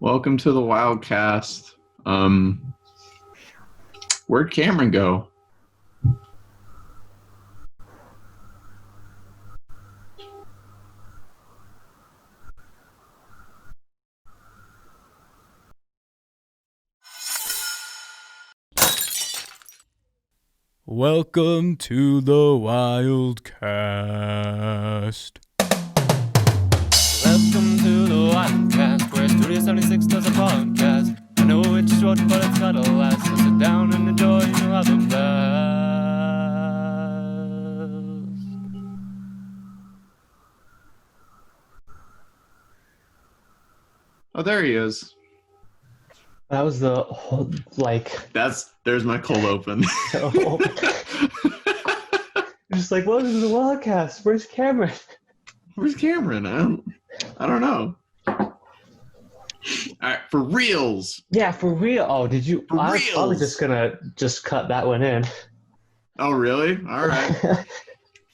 Welcome to the Wildcast. Where'd Cameron go? Welcome to the Wildcast. Welcome to the Wildcast, where Studio 76 does a podcast. I know it's short, but it's gotta last, so sit down and enjoy, you'll have a blast. Oh, there he is. That was the whole, There's my cold open. just like, what is the Wildcast? Where's Cameron? Where's Cameron? I don't know. All right, for reals. Yeah, for real. Oh, did you? For I was probably reals. just gonna cut that one in. Oh, really? All right.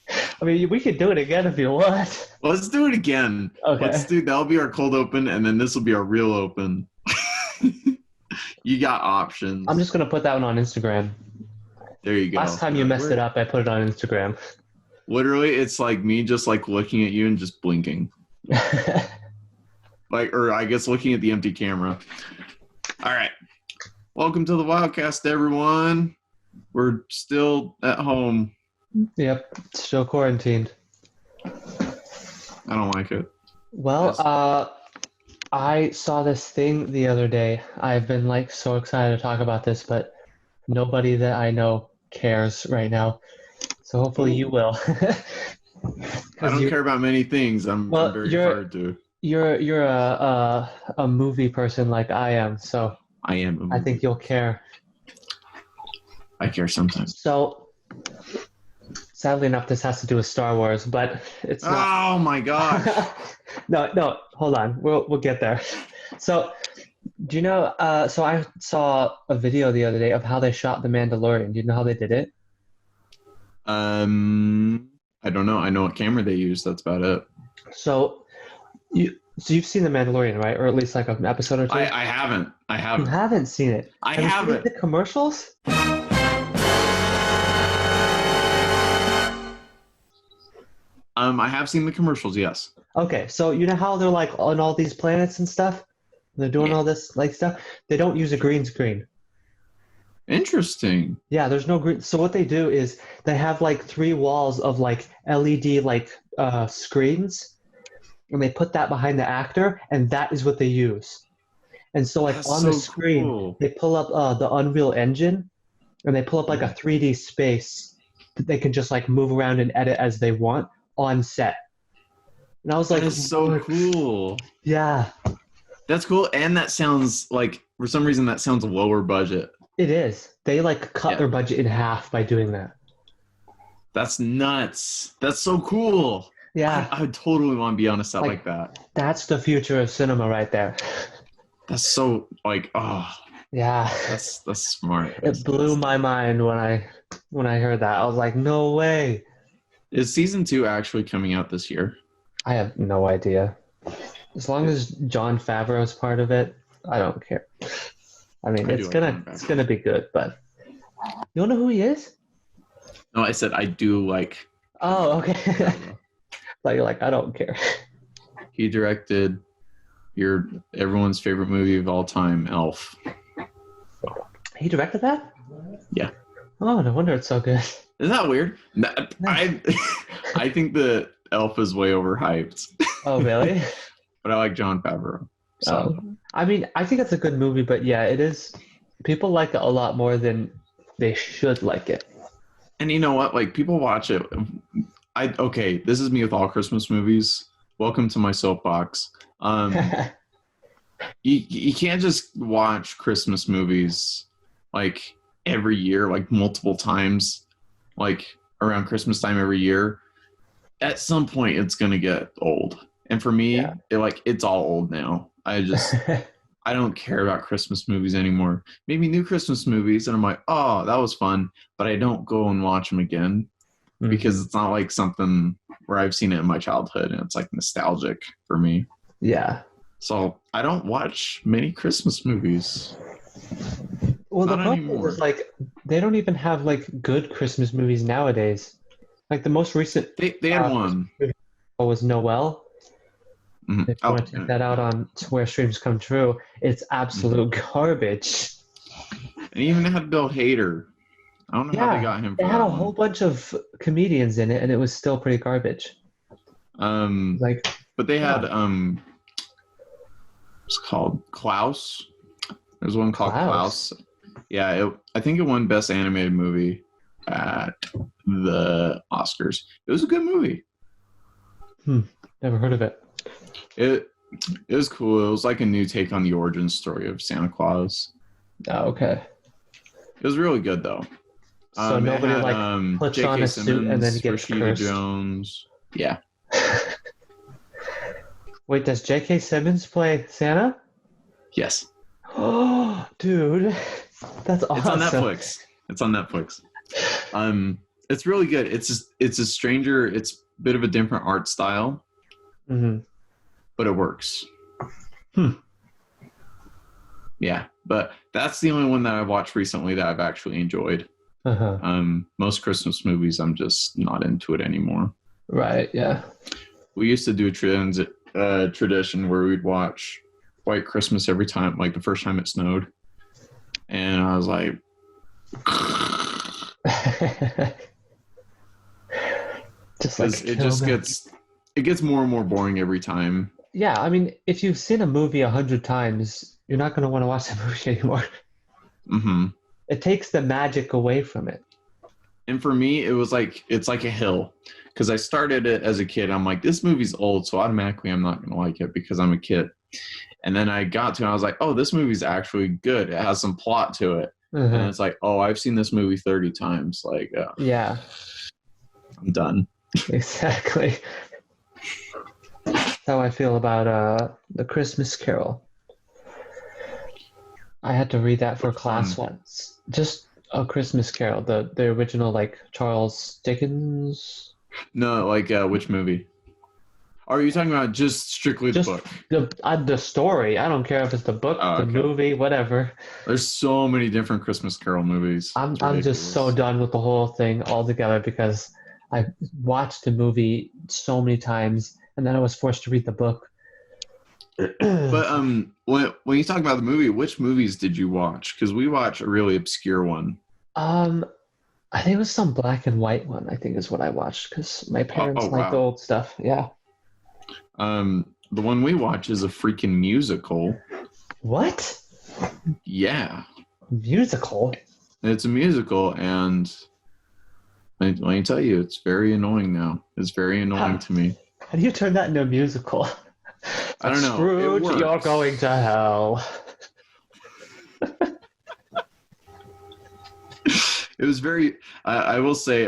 I mean, we could do it again if you want. Let's do it again. Okay. That'll be our cold open, and then this will be our real open. You got options. I'm just gonna put that one on Instagram. There you go. Last time you messed it up, I put it on Instagram. Literally, it's like me just like looking at you and just blinking. Or I guess looking at the empty camera. All right. Welcome to the Wildcast, everyone. We're still at home. Yep, still quarantined. I don't like it. Well, I saw this thing the other day. I've been like so excited to talk about this, but nobody that I know cares right now. So hopefully you will. I don't care about many things. I'm very hard to. You're a movie person like I am, so I am. I think you'll care. I care sometimes. So, sadly enough, this has to do with Star Wars, but it's not. Oh my gosh! No, hold on. We'll get there. So, do you know? So I saw a video the other day of how they shot The Mandalorian. Do you know how they did it? I don't know. I know what camera they used. That's about it. So you've seen The Mandalorian, right? Or at least like an episode or two? I haven't. You haven't seen it? I Have you haven't. seen the commercials? I have seen the commercials, yes. Okay, so you know how they're like on all these planets and stuff? They're doing all this like stuff? They don't use a green screen. Interesting. Yeah, there's no green. So what they do is they have like 3 walls of like LED screens, and they put that behind the actor, and that is what they use. And so like That's on the so screen, cool. they pull up the Unreal Engine, and they pull up like a 3D space that they can just like move around and edit as they want on set. And I was like, That is so cool. Yeah, That's cool, and that sounds like, for some reason, that sounds lower budget. it is. They like cut their budget in half by doing that. That's nuts. That's so cool. Yeah, I would totally want to be on a set like that. that's the future of cinema right there. That's so Yeah, that's smart. it blew my mind when I heard that. I was like, no way. Is season 2 actually coming out this year? I have no idea. As long as Jon Favreau is part of it, I don't care. I mean, it's gonna be good, but you don't know who he is? No, I said I do like. Oh, okay. Thought you're like, I don't care. He directed everyone's favorite movie of all time, Elf. He directed that? Yeah. Oh, no wonder it's so good. Isn't that weird? I think the Elf is way overhyped. Oh, really? But I like Jon Favreau. So. I mean, I think it's a good movie, but yeah, it is. People like it a lot more than they should like it. And you know what? Like, people watch it. Okay, this is me with all Christmas movies. Welcome to my soapbox. You can't just watch Christmas movies like every year, like multiple times, like around Christmas time every year. At some point, it's gonna get old. And for me, it's all old now. I don't care about Christmas movies anymore. Maybe new Christmas movies, and I'm like, oh, that was fun, but I don't go and watch them again because it's not like something where I've seen it in my childhood and it's like nostalgic for me. Yeah. So I don't watch many Christmas movies. Well, the Not problem anymore. is like they don't even have like good Christmas movies nowadays. Like the most recent They had one. was Noel. Mhm. If you want to check that out on Where Streams Come True, it's absolute garbage. And even had Bill Hader. I don't know how they got him for they had that a whole one. bunch of comedians in it, and it was still pretty garbage. Like, But they had it's called Klaus. There's one called Klaus. Yeah, I think it won Best Animated Movie at the Oscars. It was a good movie. Never heard of it. It was cool. It was like a new take on the origin story of Santa Claus. Oh, okay. It was really good though. So nobody puts J.K. on a Simmons, suit and then gets Rashida cursed. Jones. Yeah. Wait, does J.K. Simmons play Santa? Yes. Oh, dude, that's awesome. It's on Netflix. It's really good. It's a stranger. It's a bit of a different art style, but it works. Yeah, but that's the only one that I've watched recently that I've actually enjoyed. Most Christmas movies, I'm just not into it anymore. Right. Yeah. We used to do a tradition where we'd watch White Christmas every time, like the first time it snowed, and I was like, it gets more and more boring every time. Yeah, I mean, if you've seen a movie 100 times, you're not going to want to watch the movie anymore. It takes the magic away from it. And for me, it's like a hill, because I started it as a kid. I'm like, this movie's old, so automatically I'm not going to like it because I'm a kid. And then I got to it, and I was like, oh, this movie's actually good. It has some plot to it. And it's like, oh, I've seen this movie 30 times. Like, yeah, I'm done. Exactly. That's how I feel about The Christmas Carol. I had to read that for class once. Just A Christmas Carol, the original, like Charles Dickens. No, like which movie? Are you talking about just strictly the book? The story. I don't care if it's the book, the movie, whatever. There's so many different Christmas Carol movies. I'm just so done with the whole thing altogether because I watched the movie so many times and then I was forced to read the book. But when you talk about the movie, which movies did you watch? Because we watched a really obscure one. I think it was some black and white one, I think is what I watched because my parents liked the old stuff. Yeah. The one we watch is a freaking musical. What? Yeah. Musical? It's a musical, and let me tell you, it's very annoying now. It's very annoying to me. How do you turn that into a musical? I don't know. Scrooge, you're going to hell. It was very, I will say,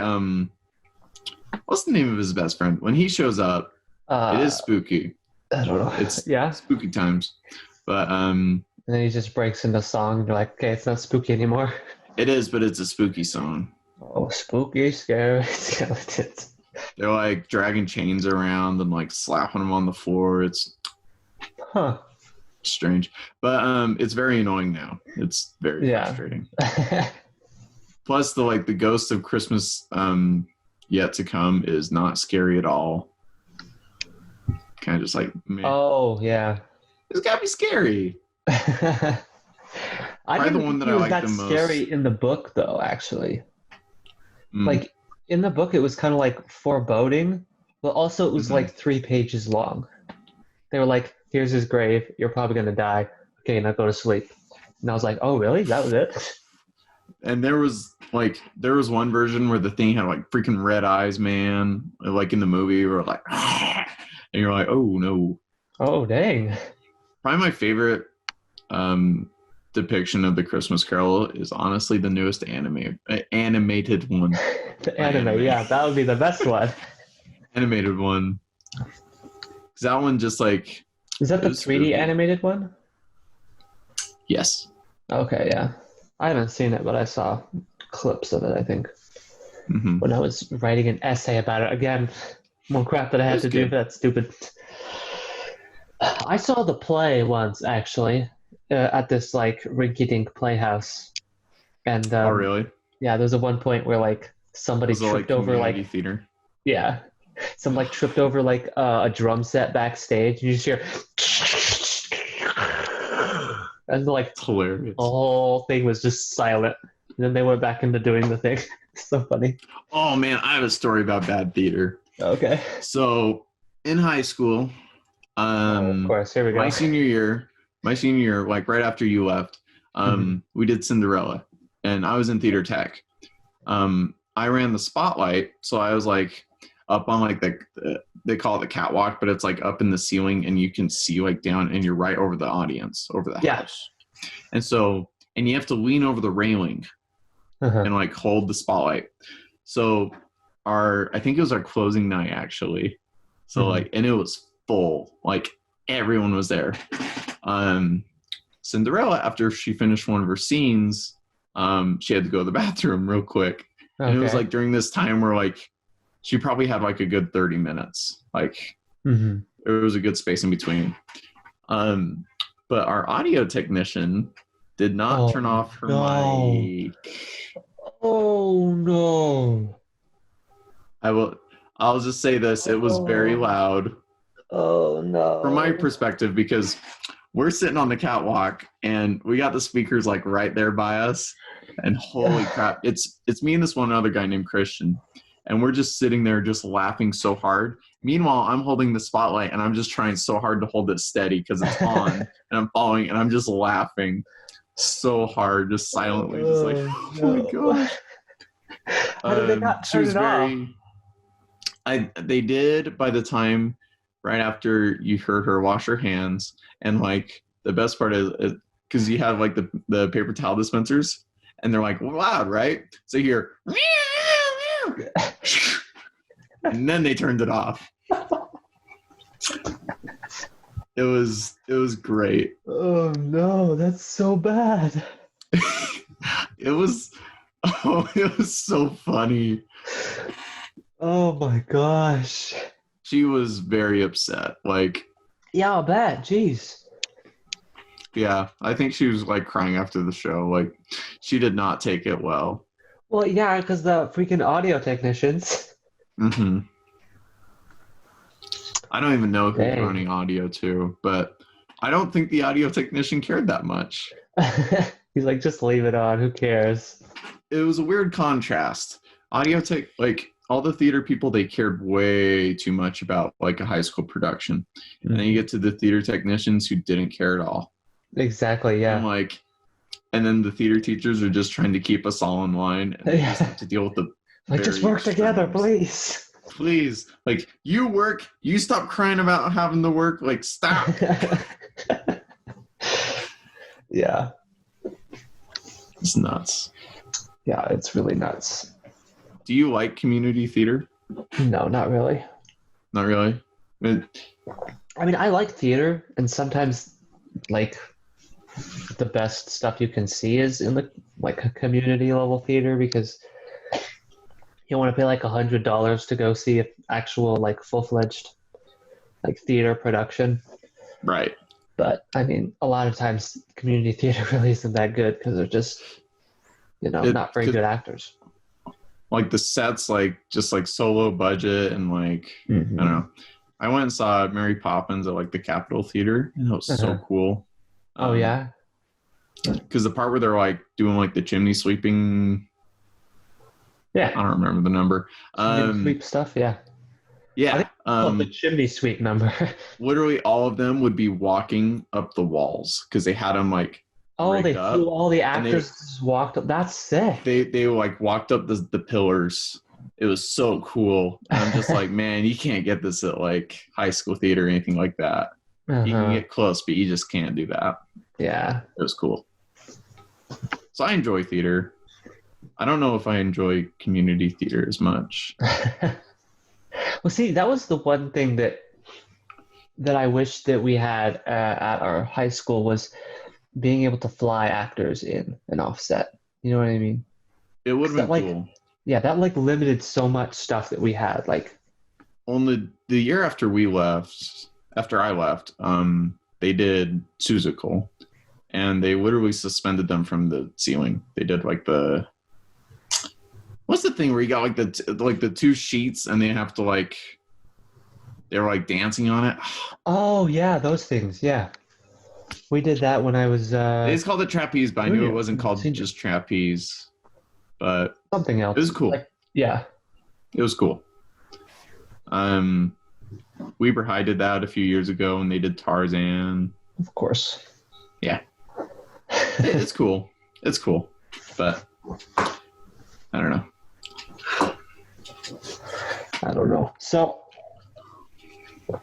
what's the name of his best friend? When he shows up, it is spooky. I don't know. It's spooky times. But and then he just breaks into song and you're like, okay, it's not spooky anymore. It is, but it's a spooky song. Oh, spooky, scary skeletons. They're like dragging chains around and like slapping them on the floor. It's strange. But it's very annoying now. It's very frustrating. Plus the ghost of Christmas yet to come is not scary at all. Kind of just like, man. Oh, yeah. It's gotta be scary. I didn't the one that I like the most. Scary in the book, though. Actually, like in the book, it was kind of like foreboding, but also it was like 3 pages long. They were like, "Here's his grave. You're probably gonna die. Okay, now go to sleep." And I was like, "Oh, really? That was it?" And there was one version where the thing had like freaking red eyes, man. Like in the movie, where like, and you're like, "Oh no." Oh dang. Probably my favorite depiction of the Christmas Carol is honestly the newest animated one. The anime, yeah, that would be the best one. Animated one. Because that one just like... Is that the 3D spooky. animated one? Yes. Okay, yeah. I haven't seen it, but I saw clips of it, I think. When I was writing an essay about it. Again, more crap that I had to do for that stupid... I saw the play once actually at this like rinky-dink playhouse, and Oh, really? yeah, there's a one point where like somebody Was it like tripped over community like theater? yeah, some like tripped over like a drum set backstage, and you just hear, and like It's the hilarious. whole thing was just silent. And then they went back into doing the thing. So funny. Oh man, I have a story about bad theater. Okay. So in high school, Of course. Here we my go. senior year, like right after you left, we did Cinderella, and I was in theater tech. I ran the spotlight, so I was like up on like they call it the catwalk, but it's like up in the ceiling, and you can see like down, and you're right over the audience, over the Yeah. house, and you have to lean over the railing and like hold the spotlight. So I think it was our closing night actually. So like, and it was full, like everyone was there. Cinderella, after she finished one of her scenes, she had to go to the bathroom real quick. And it was like during this time where like she probably had like a good 30 minutes. Like it was a good space in between. But our audio technician did not turn off her mic. Oh no. I'll just say this, it was very loud. Oh no. From my perspective, because we're sitting on the catwalk and we got the speakers like right there by us, and holy crap, it's me and this one other guy named Christian, and we're just sitting there just laughing so hard. Meanwhile, I'm holding the spotlight and I'm just trying so hard to hold it steady because it's on and I'm following, and I'm just laughing so hard, just silently, just like, oh my gosh. How did they not turn it off? They did by the time right after you heard her wash her hands, and like the best part is because you have like the paper towel dispensers, and they're like loud, right? So you hear and then they turned it off. It was great. Oh no, that's so bad. It was so funny. Oh my gosh. She was very upset. Like, yeah, I'll bet. Jeez. Yeah, I think she was like crying after the show. Like, she did not take it well. Well, yeah, because the freaking audio technicians. I don't even know who's running audio too, but I don't think the audio technician cared that much. He's like, just leave it on. Who cares? It was a weird contrast. Audio tech, like all the theater people, they cared way too much about like a high school production. And then you get to the theater technicians who didn't care at all. Exactly, yeah. And then the theater teachers are just trying to keep us all in line, and they just have to deal with the like, just work together, please. Please, like, you work, you stop crying about having to work, like, stop. Yeah. It's nuts. Yeah, it's really nuts. Do you like community theater? No, not really. Not really? I mean, I like theater, and sometimes, like, the best stuff you can see is in the like a community level theater, because you want to pay like $100 to go see an actual like full-fledged like theater production. Right. But I mean, a lot of times community theater really isn't that good because they're just, not very good actors. Like the sets, like just like so low budget, and like I don't know. I went and saw Mary Poppins at like the Capitol Theater, and it was so cool. Oh yeah. Because the part where they're like doing like the chimney sweeping. Yeah. I don't remember the number. Sweep stuff, yeah. Yeah. The chimney sweep number. Literally all of them would be walking up the walls because they had them like they flew, all the actors just walked up. That's sick. They like walked up the pillars. It was so cool. And I'm just like, man, you can't get this at like high school theater or anything like that. You can get close, but you just can't do that. Yeah. It was cool. So I enjoy theater. I don't know if I enjoy community theater as much. Well, see, that was the one thing that I wish that we had at our high school was being able to fly actors in and offset. You know what I mean? It would have been cool. Yeah, that like limited so much stuff that we had. Like on the year after we left, after I left, they did Suzuko, and they literally suspended them from the ceiling. They did like the what's the thing where you got like the two sheets and they have to like they were like dancing on it. Oh yeah, those things. Yeah, we did that when I was They just called it trapeze, but I knew it wasn't called Senior. just trapeze. But Something else. it was cool. Like, yeah. It was cool. Weber High did that a few years ago, and they did Tarzan. Of course. Yeah, it's cool. It's cool, but I don't know. I don't know. So I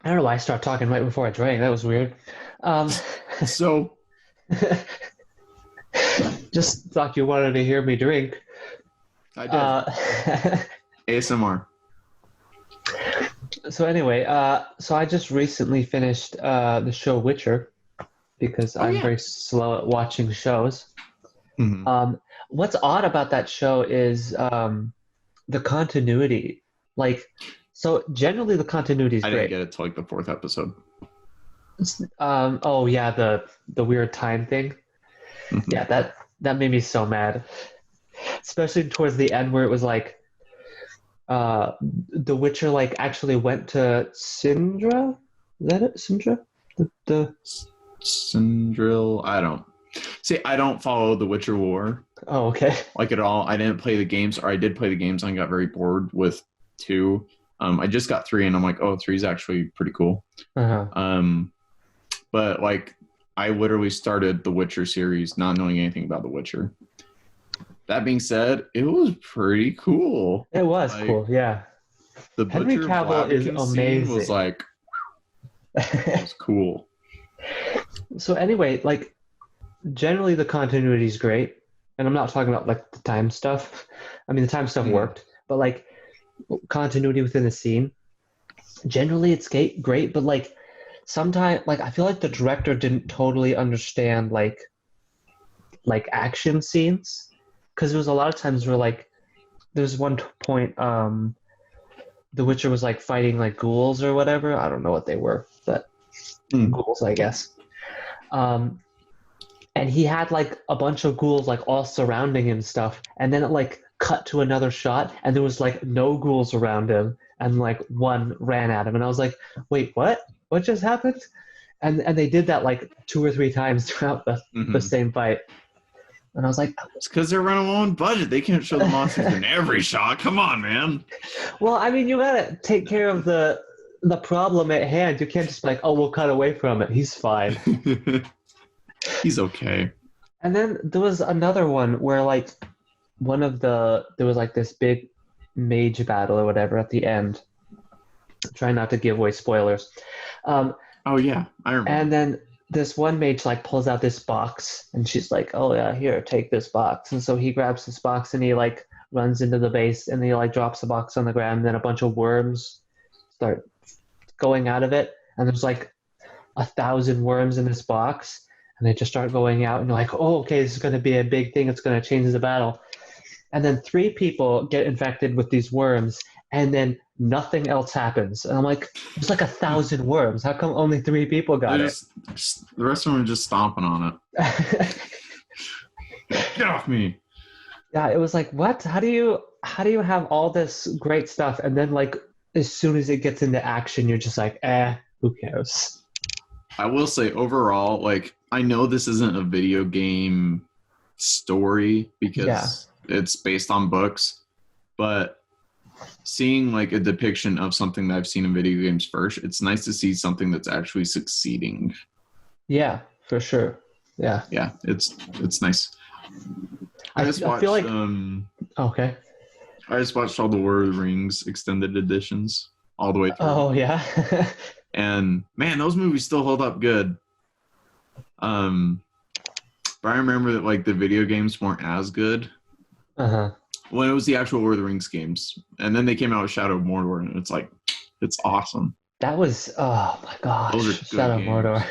don't know why I started talking right before I drank. That was weird. So just thought you wanted to hear me drink. I did ASMR. So anyway, so I just recently finished the show Witcher because I'm very slow at watching shows. Mm-hmm. What's odd about that show is the continuity. Like, so generally the continuity is I great. didn't get it till like the 4th episode. Oh yeah, the weird time thing. Mm-hmm. Yeah, that made me so mad, especially towards the end where it was like the Witcher like actually went to Sindra. Is that it? Sindra? The Sindril. I don't follow the Witcher lore Oh, okay. like at all. I didn't play the games, or I did play the games and I got very bored with 2. I just got 3 and I'm like, oh, 3 is actually pretty cool. Uh-huh. But like I literally started the Witcher series not knowing anything about the Witcher. That being said, it was pretty cool. It was like, cool, yeah. The Henry Butcher Cavill is Blaviken amazing. scene was like, it was cool. So anyway, like generally the continuity is great, and I'm not talking about like the time stuff. I mean, the time stuff worked, but like continuity within the scene, generally it's great. But like sometimes, like I feel like the director didn't totally understand like action scenes, because there was a lot of times where like there's one point the Witcher was like fighting like ghouls or whatever. I don't know what they were, but ghouls, I guess. And he had like a bunch of ghouls like all surrounding him and stuff, and then it like cut to another shot and there was like no ghouls around him and like one ran at him, and I was like, wait, what just happened? And they did that like 2 or 3 times throughout the same fight, and I was like, it's because they're running low on budget. They can't show the monsters in every shot. Come on, man. Well, I mean, you gotta take care of the problem at hand. You can't just be like, oh, we'll cut away from it, he's fine. He's okay. And then there was another one where like there was like this big mage battle or whatever at the end. Try not to give away spoilers. Oh yeah, I remember. And then this one mage like pulls out this box and she's like, oh yeah, here, take this box. And so he grabs this box and he like runs into the base and he like drops the box on the ground, and then a bunch of worms start going out of it. And there's like 1,000 worms in this box. And they just start going out, and you're like, oh, okay, this is going to be a big thing. It's going to change the battle. And then 3 people get infected with these worms, and then nothing else happens. And I'm like, there's like 1,000 worms. How come only 3 people got it? The rest of them are just stomping on it. Get off me. Yeah, it was like, what? How do you have all this great stuff, and then like as soon as it gets into action, you're just like, who cares? I will say overall, like, I know this isn't a video game story because it's based on books, but seeing like a depiction of something that I've seen in video games first, it's nice to see something that's actually succeeding. Yeah, for sure. Yeah. Yeah, it's nice. I feel like okay. I just watched all the Lord of the Rings extended editions all the way through. Oh yeah. And man, those movies still hold up good. But I remember that like the video games weren't as good. When it was the actual Lord of the Rings games, and then they came out with Shadow of Mordor, and it's awesome. That was, oh my gosh, those are good Shadow of Mordor.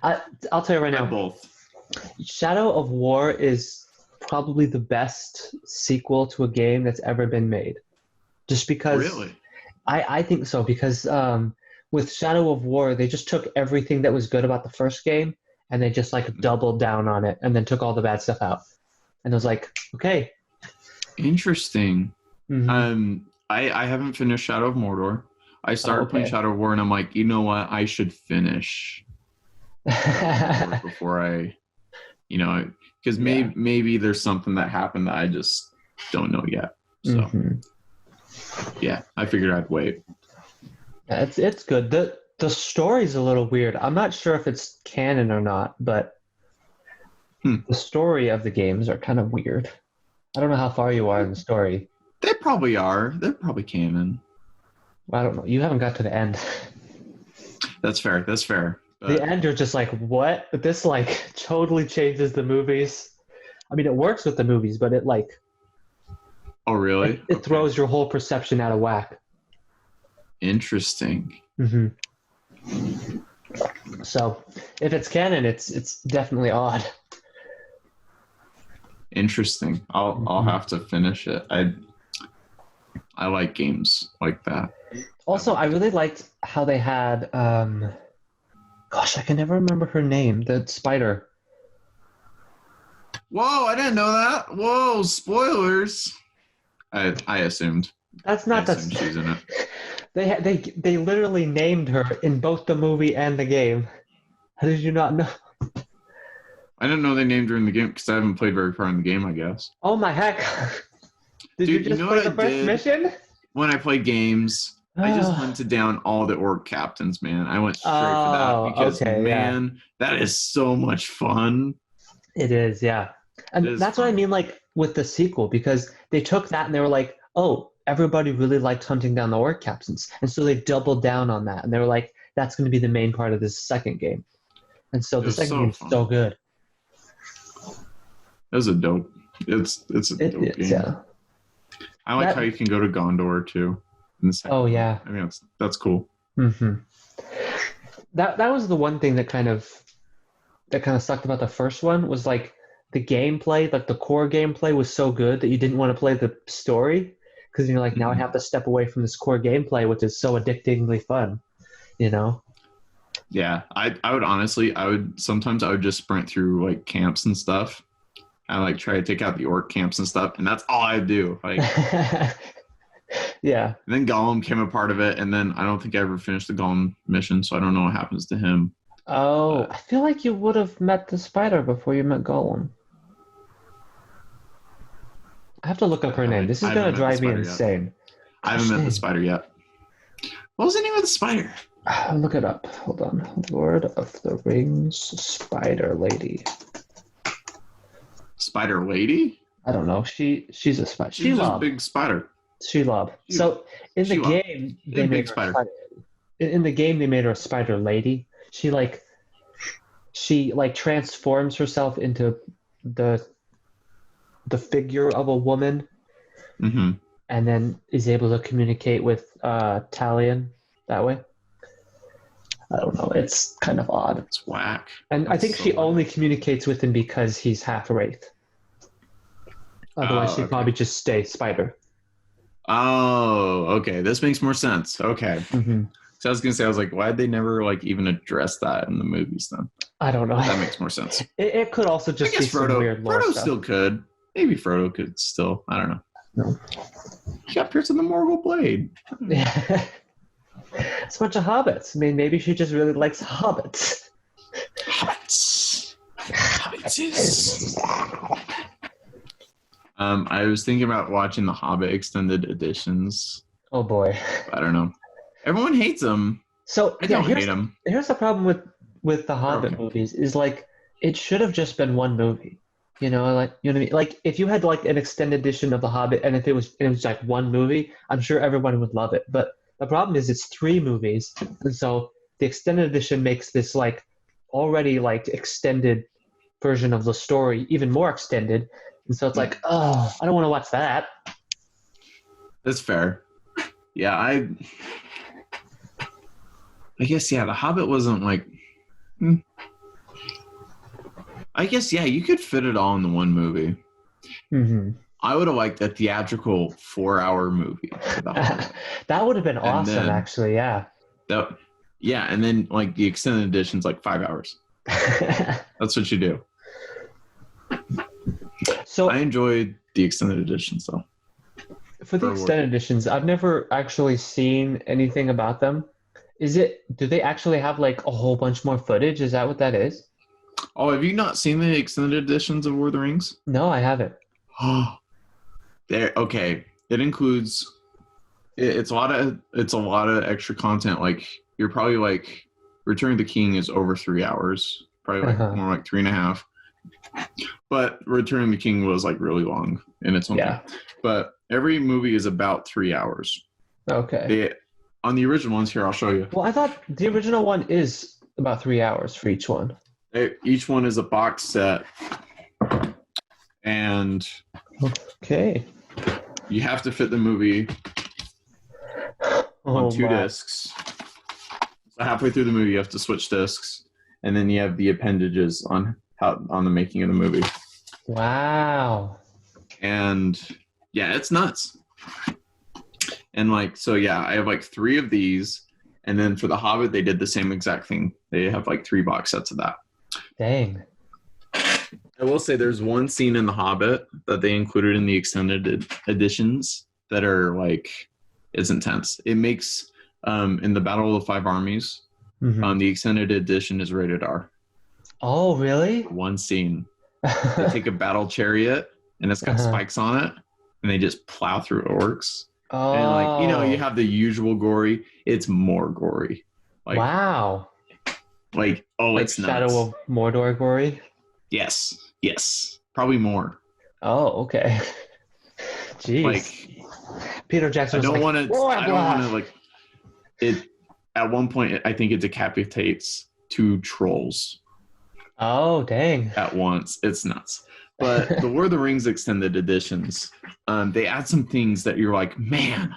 I'll tell you right now, both. Shadow of War is probably the best sequel to a game that's ever been made. Just because. Really? I think so, because with Shadow of War, they just took everything that was good about the first game and they just like doubled down on it and then took all the bad stuff out. And it was like, okay. Interesting. Mhm. I haven't finished Shadow of Mordor. I started playing Shadow of War, and I'm like, you know what? I should finish Shadow of Mordor before I, because maybe there's something that happened that I just don't know yet. So, yeah, I figured I'd wait. It's good. The story's a little weird. I'm not sure if it's canon or not, but the story of the games are kind of weird. I don't know how far you are in the story. They probably are. They're probably canon. I don't know. You haven't got to the end. That's fair. That's fair. The end, you're just like, what? This like totally changes the movies. I mean, it works with the movies, but it like. Oh really? It throws your whole perception out of whack. Interesting. So, if it's canon, it's definitely odd. Interesting. I'll have to finish it. I like games like that. Also, I really liked how they had gosh, I can never remember her name. The spider. Whoa, I didn't know that. Whoa, spoilers. I assumed. That's not I assumed she's in it. They literally named her in both the movie and the game. How did you not know? I didn't know they named her in the game because I haven't played very far in the game, I guess. Oh my heck. Did Dude, you just know play what the I first did? mission? When I play games, I just hunted down all the orc captains, man. I went straight for that because, that is so much fun. It is, yeah. And that's what I mean, like, with the sequel, because they took that and they were like, oh, everybody really liked hunting down the orc captains. And so they doubled down on that. And they were like, that's going to be the main part of this second game. And so the second game's so good. It was a dope. It's a dope game. Yeah. I like how you can go to Gondor too. Oh yeah. I mean, that's cool. That was the one thing that kind of sucked about the first one was like the gameplay, like the core gameplay was so good that you didn't want to play the story because you're like, now I have to step away from this core gameplay, which is so addictingly fun, Yeah, I would sometimes just sprint through like camps and stuff. I like try to take out the orc camps and stuff, and that's all I do. Like, yeah. And then Gollum came a part of it, and then I don't think I ever finished the Gollum mission, so I don't know what happens to him. Oh, I feel like you would have met the spider before you met Gollum. I have to look up her name. This is going to drive me insane. I haven't met the spider yet. What was the name of the spider? I'll look it up. Hold on. Lord of the Rings Spider Lady. Spider Lady? I don't know. She's a spider. She's just a big spider. Shelob. So in the game, they made her spider. In the game, they made her a spider lady. She transforms herself into the figure of a woman, and then is able to communicate with Talion that way. I don't know. It's kind of odd. It's whack. And I think she only communicates with him because he's half wraith. Otherwise, she'd probably just stay spider. Oh, okay. This makes more sense. Okay. So I was gonna say, I was like, why'd they never like even address that in the movies then? I don't know. That makes more sense. It could also just be some weird lore Frodo stuff. still could. Maybe Frodo could still. I don't know. No. She got pierced with the Morgul blade. Yeah. It's a bunch of hobbits. I mean, maybe she just really likes hobbits. Hobbits. I was thinking about watching the Hobbit extended editions. Oh boy. I don't know. Everyone hates them. So I don't hate them. Here's the problem with the Hobbit movies is like it should have just been one movie. You know what I mean? Like if you had like an extended edition of the Hobbit and if it was like one movie, I'm sure everyone would love it. But the problem is it's 3 movies, and so the extended edition makes this like already like extended version of the story even more extended. And so it's like, oh, I don't want to watch that. That's fair. Yeah, I guess, The Hobbit wasn't like... I guess, you could fit it all in the one movie. I would have liked a theatrical 4-hour movie for The Hobbit. That would have been awesome, actually, yeah. Yeah, and then like the extended edition's like 5 hours. That's what you do. So I enjoyed the extended editions though. for the extended editions, I've never actually seen anything about them. Do they actually have like a whole bunch more footage? Is that what that is? Oh, have you not seen the extended editions of Lord of the Rings? No, I haven't. Oh, okay. It includes it's a lot of extra content. Like you're probably like Return of the King is over 3 hours, probably like more like 3.5. But Return of the King was like really long in its own way. But every movie is about 3 hours. Okay. On the original ones here, I'll show you. Well, I thought the original one is about 3 hours for each one. Each one is a box set, and okay, you have to fit the movie on 2 discs. So halfway through the movie, you have to switch discs, and then you have the appendages on the making of the movie. Wow. And yeah, it's nuts. And like, so yeah, I have like 3 of these, and then for the Hobbit, they did the same exact thing. They have like 3 box sets of that. Dang. I will say there's one scene in The Hobbit that they included in the extended editions that are like, it's intense. It makes, in the Battle of the Five Armies, the extended edition is rated R. Oh, really? One scene. They take a battle chariot and it's got spikes on it, and they just plow through orcs. Oh. And like, you know, you have the usual gory. It's more gory. Like, wow. Like, oh, like it's nuts. Shadow of Mordor gory? Yes. Probably more. Oh, okay. Jeez. Like, Peter Jackson I don't want to like it. At one point, I think it decapitates 2 trolls. Oh, dang. At once. It's nuts. But the Lord of the Rings extended editions, they add some things that you're like, man,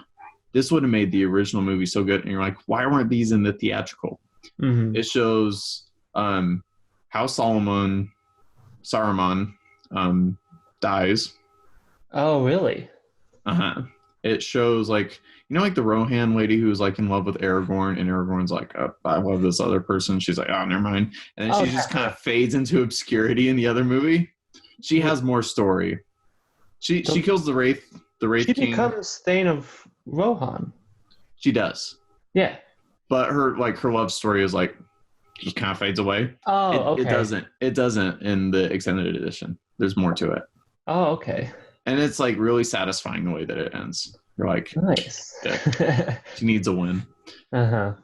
this would have made the original movie so good. And you're like, why weren't these in the theatrical? It shows how Saruman dies. Oh, really? It shows like, you know, like the Rohan lady who's like in love with Aragorn, and Aragorn's like, I love this other person. She's like, oh, never mind. And then she just kind of fades into obscurity in the other movie. She has more story. She kills the Wraith She King. becomes Thane of Rohan. She does. Yeah. But her love story is like just kind of fades away. Oh, okay. It doesn't in the extended edition. There's more to it. Oh, okay. And it's like really satisfying the way that it ends. You're like, nice. She needs a win. Do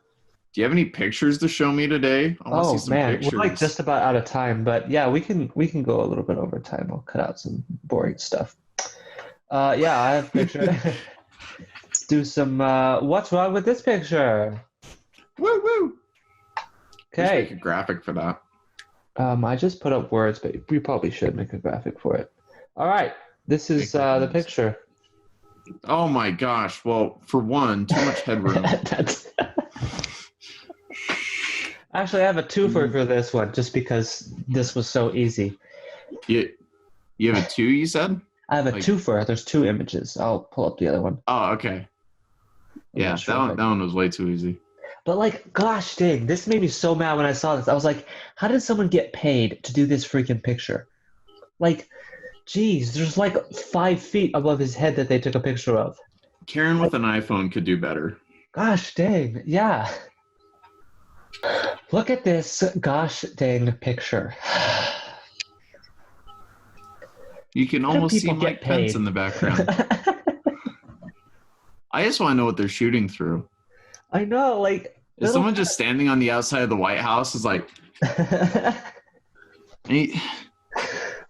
you have any pictures to show me today? I want to see some pictures. We're like just about out of time, but yeah, we can go a little bit over time. I'll cut out some boring stuff. Yeah, I have a picture. Let's do some what's wrong with this picture? Woo woo. Okay. Make a graphic for that. I just put up words, but we probably should make a graphic for it. All right. This is the picture. Oh my gosh. Well, for one, too much headroom. Actually, I have a twofer for this one, just because this was so easy. You have a 2, you said? I have a twofer. There's 2 images. I'll pull up the other one. Oh, okay. Yeah, that one was way too easy. But like, gosh dang, this made me so mad when I saw this. I was like, how did someone get paid to do this freaking picture? Like, geez, there's like 5 feet above his head that they took a picture of. Karen with an iPhone could do better. Gosh dang, yeah. Look at this gosh dang picture. You can almost see Mike Pence in the background. I just want to know what they're shooting through. I know, like... Is someone just standing on the outside of the White House is like...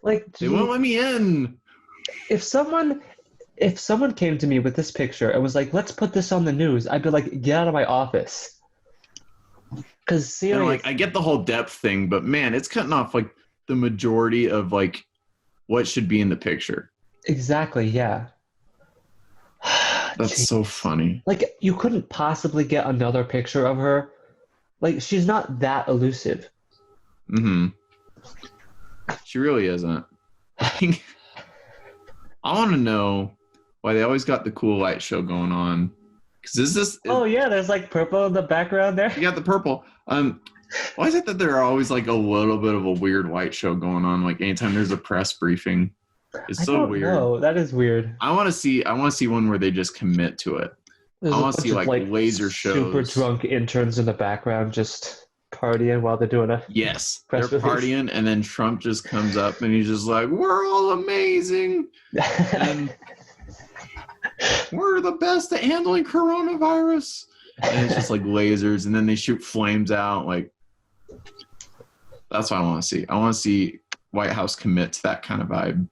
like, they won't let me in. If someone came to me with this picture and was like, let's put this on the news, I'd be like, get out of my office. Because seriously... like, I get the whole depth thing, but man, it's cutting off like the majority of like what should be in the picture. Exactly, yeah. That's so funny. Like, you couldn't possibly get another picture of her. Like, she's not that elusive. She really isn't. I want to know why they always got the cool light show going on Because is this? Oh yeah, there's like purple in the background there. You got the purple. Why is it that there are always like a little bit of a weird white show going on? Like anytime there's a press briefing, it's so weird. No, that is weird. I want to see one where they just commit to it. There's I want to see like laser super shows. drunk interns in the background just partying while they're doing a Yes, press they're release. partying, and then Trump just comes up and he's just like, "We're all amazing, and we're the best at handling coronavirus." And it's just like lasers, and then they shoot flames out. Like that's what I want to see. I want to see White House commit to that kind of vibe.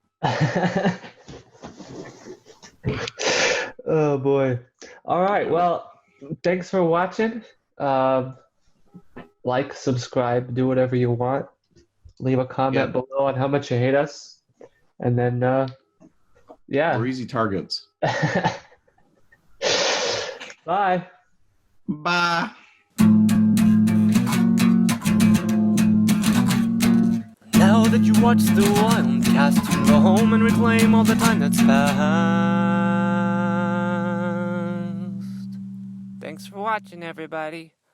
Oh boy. All right. Well, thanks for watching. Like, subscribe, do whatever you want. Leave a comment below on how much you hate us. And then, yeah. We're easy targets. Bye. Bye. Now that you watch the Wildcast, you can go home and reclaim all the time that's past. Thanks for watching, everybody.